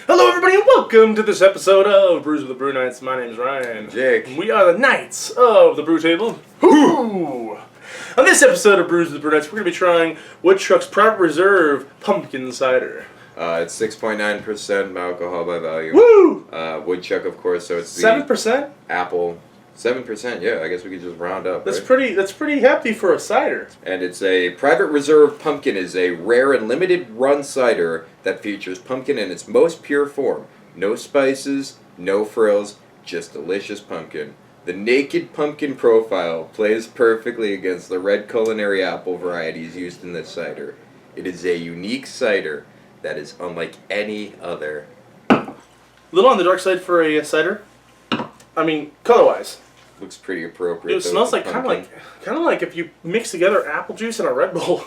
Hello everybody and welcome to this episode of Brews with the Brew Knights. My name is Ryan. Jake. We are the Knights of the Brew Table. Woo! On this episode of Brews with the Brew Knights, we're going to be trying Woodchuck's Private Reserve Pumpkin Cider. It's 6.9% alcohol by value. Woo! Woodchuck, of course, so it's the 7%? apple. 7%, yeah, I guess we could just round up. That's right? pretty hefty for a cider. And it's a Private Reserve Pumpkin is a rare and limited run cider that features pumpkin in its most pure form. No spices, no frills, just delicious pumpkin. The naked pumpkin profile plays perfectly against the red culinary apple varieties used in this cider. It is a unique cider that is unlike any other. A little on the dark side for a cider. I mean, color-wise. Looks pretty appropriate. It smells like kind of like if you mix together apple juice and a Red Bull.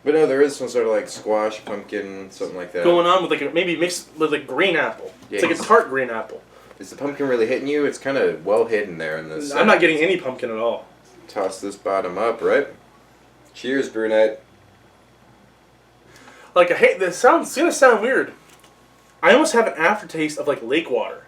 But no, there is some sort of like squash, pumpkin, something like that. Going on with like maybe mixed with like green apple. Yeah, it's like a tart green apple. Is the pumpkin really hitting you? It's kind of well hidden there in this. I'm not getting any pumpkin at all. Toss this bottom up, right? Cheers, brunette. Like I hate this. It's gonna sound weird. I almost have an aftertaste of like lake water.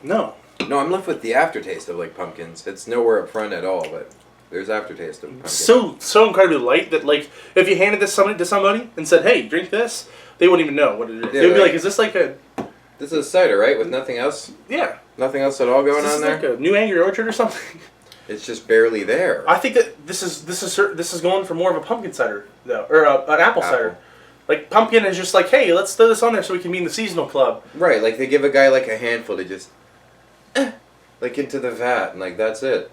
No. No, I'm left with the aftertaste of like pumpkins. It's nowhere up front at all, but there's aftertaste of pumpkin. So incredibly light that like if you handed this to somebody and said, "Hey, drink this," they wouldn't even know what it is. Yeah, They'd be like, "Is this like a?" This is a cider, right? With nothing else. Yeah. Nothing else at all going on there. Like a New Angry Orchard or something. It's just barely there. I think that this is going for more of a pumpkin cider though, or an apple cider. Like pumpkin is just like, hey, let's throw this on there so we can be in the seasonal club. Right, like they give a guy like a handful to just, like into the vat, and like that's it.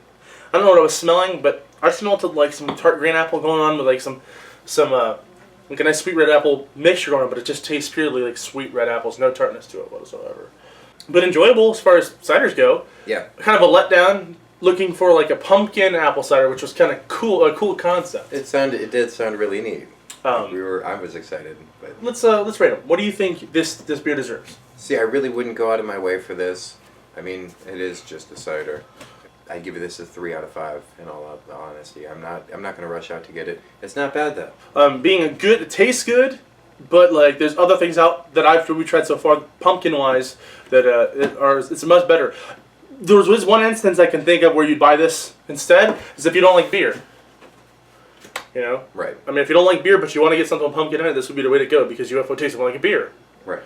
I don't know what I was smelling, but I smelled like some tart green apple going on with like some like a nice sweet red apple mixture going on, but it just tastes purely like sweet red apples, no tartness to it whatsoever. But enjoyable as far as ciders go. Yeah. Kind of a letdown. Looking for like a pumpkin apple cider, which was kind of cool, a cool concept. It did sound really neat. I was excited, but let's rate them. What do you think this beer deserves? See, I really wouldn't go out of my way for this. I mean, it is just a cider. I give this a 3 out of 5. In all honesty, I'm not gonna rush out to get it. It's not bad though. It tastes good, but like there's other things out that we tried so far, pumpkin wise, that it's much better. There was one instance I can think of where you'd buy this instead, is if you don't like beer. You know? Right. I mean, if you don't like beer, but you want to get something with pumpkin in it, this would be the way to go, because UFO tastes like a beer. Right.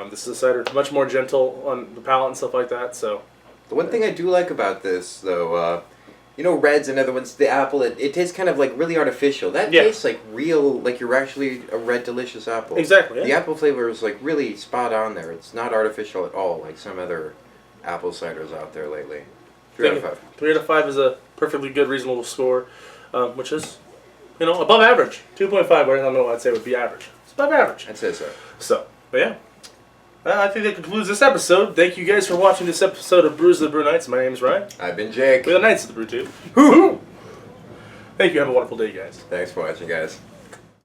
This is a cider, much more gentle on the palate and stuff like that, so. The one thing I do like about this, though, you know, reds and other ones, the apple, it tastes kind of like really artificial. That tastes like real, like you're actually a red delicious apple. Exactly, yeah. The apple flavor is like really spot on there. It's not artificial at all, like some other apple ciders out there lately. 3 out of 5. 3 out of 5 is a perfectly good, reasonable score, which is, you know, above average. 2.5, I don't know what I'd say would be average. It's above average. I'd say so. So, but yeah. I think that concludes this episode. Thank you guys for watching this episode of Brews of the Brew Knights. My name is Ryan. I've been Jake. We're the Knights of the Brew Tube. Thank you. Have a wonderful day, guys. Thanks for watching, guys.